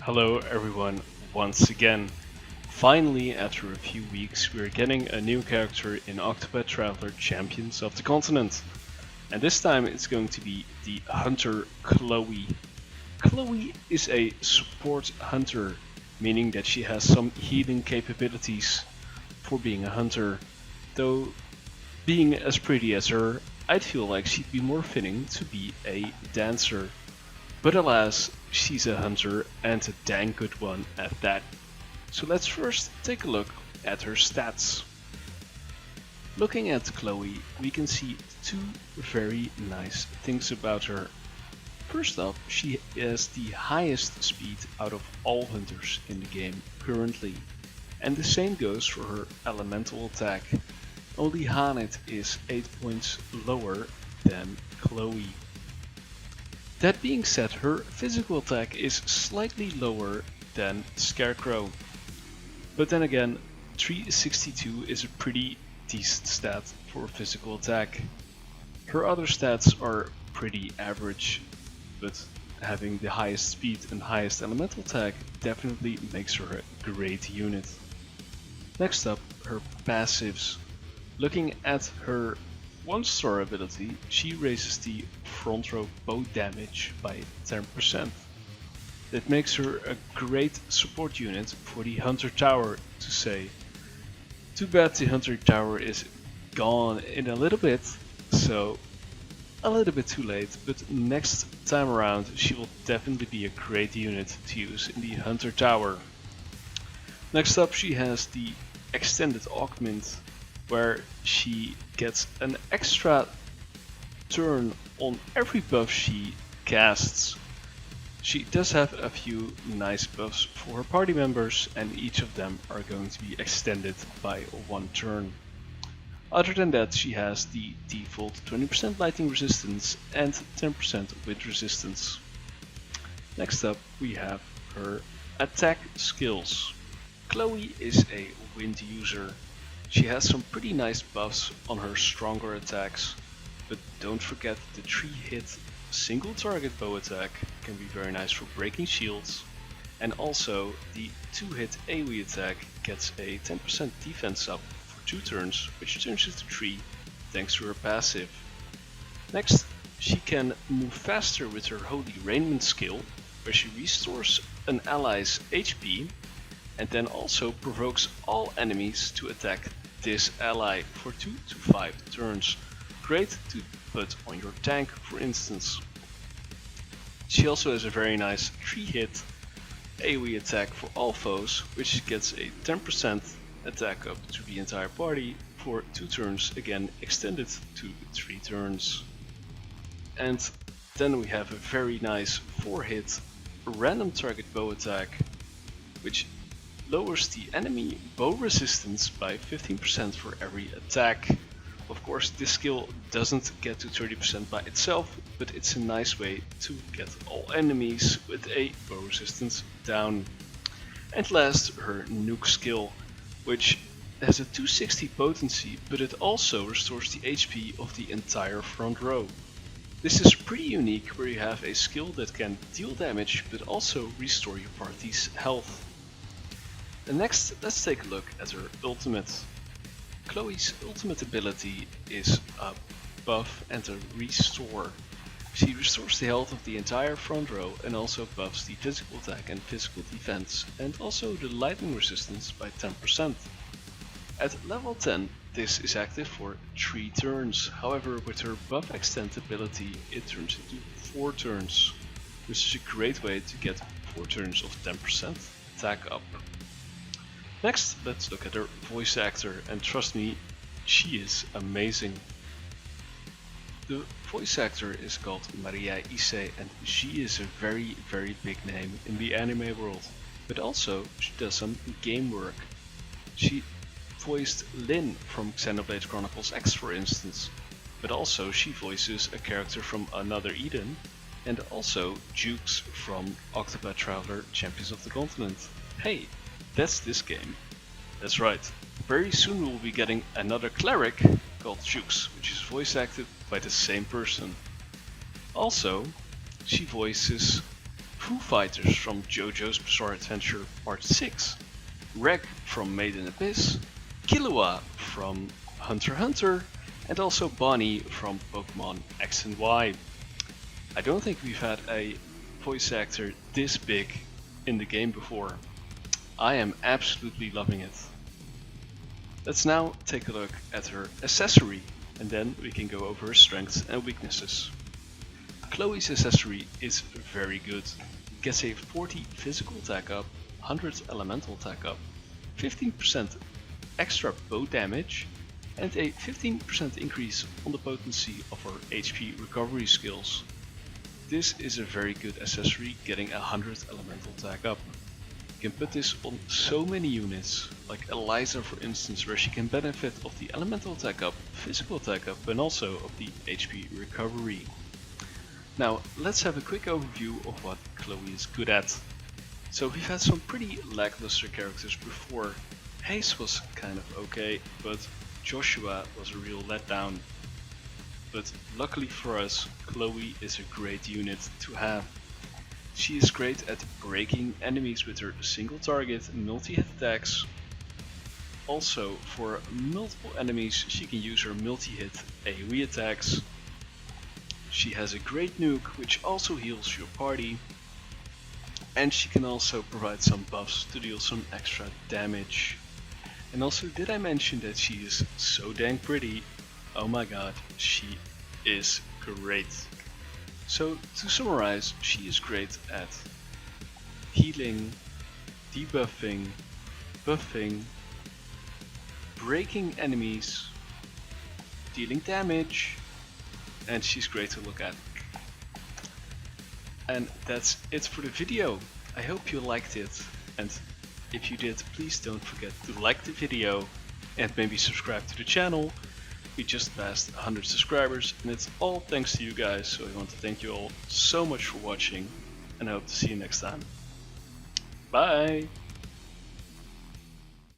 Hello everyone, once again. Finally, after a few weeks, we're getting a new character in Octopath Traveler Champions of the Continent. And this time it's going to be the Hunter Chloe. Chloe is a support hunter, meaning that she has some healing capabilities for being a hunter. Though, being as pretty as her, I'd feel like she'd be more fitting to be a dancer. But alas, she's a hunter and a dang good one at that. So let's first take a look at her stats. Looking at Chloe, we can see two very nice things about her. First up, she has the highest speed out of all hunters in the game currently. And the same goes for her elemental attack. Only Hanit is 8 points lower than Chloe. That being said, her physical attack is slightly lower than Scarecrow. But then again, 362 is a pretty decent stat for physical attack. Her other stats are pretty average, but having the highest speed and highest elemental attack definitely makes her a great unit. Next up, her passives. Looking at her 1-star ability, she raises the front row bow damage by 10%. That makes her a great support unit for the Hunter Tower, to say. Too bad the Hunter Tower is gone in a little bit, so a little bit too late, but next time around she will definitely be a great unit to use in the Hunter Tower. Next up, she has the extended augment, where she gets an extra turn on every buff she casts. She does have a few nice buffs for her party members, and each of them are going to be extended by 1 turn. Other than that, she has the default 20% lightning resistance and 10% wind resistance. Next up, we have her attack skills. Chloe is a wind user. She has some pretty nice buffs on her stronger attacks, but don't forget the 3-hit single target bow attack can be very nice for breaking shields, and also the 2-hit AoE attack gets a 10% defense up for 2 turns, which turns into 3 thanks to her passive. Next, she can move faster with her Holy Raiment skill, where she restores an ally's HP and then also provokes all enemies to attack this ally for 2 to 5 turns. Great to put on your tank, for instance. She also has a very nice 3-hit AoE attack for all foes, which gets a 10% attack up to the entire party for 2 turns, again extended to 3 turns. And then we have a very nice 4-hit random target bow attack, which lowers the enemy bow resistance by 15% for every attack. Of course, this skill doesn't get to 30% by itself, but it's a nice way to get all enemies with a bow resistance down. And last, her nuke skill, which has a 260 potency, but it also restores the HP of the entire front row. This is pretty unique, where you have a skill that can deal damage but also restore your party's health. And next, let's take a look at her ultimate. Chloe's ultimate ability is a buff and a restore. She restores the health of the entire front row and also buffs the physical attack and physical defense, and also the lightning resistance by 10%. At level 10, this is active for 3 turns, however with her buff extend ability it turns into 4 turns. This is a great way to get 4 turns of 10% attack up. Next, let's look at her voice actor, and trust me, she is amazing. The voice actor is called Maria Issei, and she is a very big name in the anime world, but also she does some game work. She voiced Lyn from Xenoblade Chronicles X, for instance, but also she voices a character from Another Eden, and also Jukes from Octopath Traveler Champions of the Continent. Hey, that's this game. That's right. Very soon we'll be getting another cleric called Jukes, which is voice acted by the same person. Also, she voices Foo Fighters from JoJo's Bizarre Adventure Part 6, Reg from Made in Abyss, Killua from Hunter x Hunter, and also Bonnie from Pokemon X and Y. I don't think we've had a voice actor this big in the game before. I am absolutely loving it. Let's now take a look at her accessory, and then we can go over her strengths and weaknesses. Chloe's accessory is very good. Gets a 40 physical attack up, 100 elemental attack up, 15% extra bow damage, and a 15% increase on the potency of her HP recovery skills. This is a very good accessory, getting 100 elemental attack up. You can put this on so many units, like Eliza for instance, where she can benefit of the elemental attack up, physical attack up, and also of the HP recovery. Now let's have a quick overview of what Chloe is good at. So we've had some pretty lackluster characters before. Hayes was kind of okay, but Joshua was a real letdown. But luckily for us, Chloe is a great unit to have. She is great at breaking enemies with her single target multi-hit attacks. Also, for multiple enemies she can use her multi-hit AoE attacks. She has a great nuke which also heals your party. And she can also provide some buffs to deal some extra damage. And also, did I mention that she is so dang pretty? Oh my god, she is great. So to summarize, she is great at healing, debuffing, buffing, breaking enemies, dealing damage, and she's great to look at. And that's it for the video. I hope you liked it, and if you did, please don't forget to like the video and maybe subscribe to the channel. We just passed 100 subscribers and it's all thanks to you guys, so I want to thank you all so much for watching and I hope to see you next time. Bye!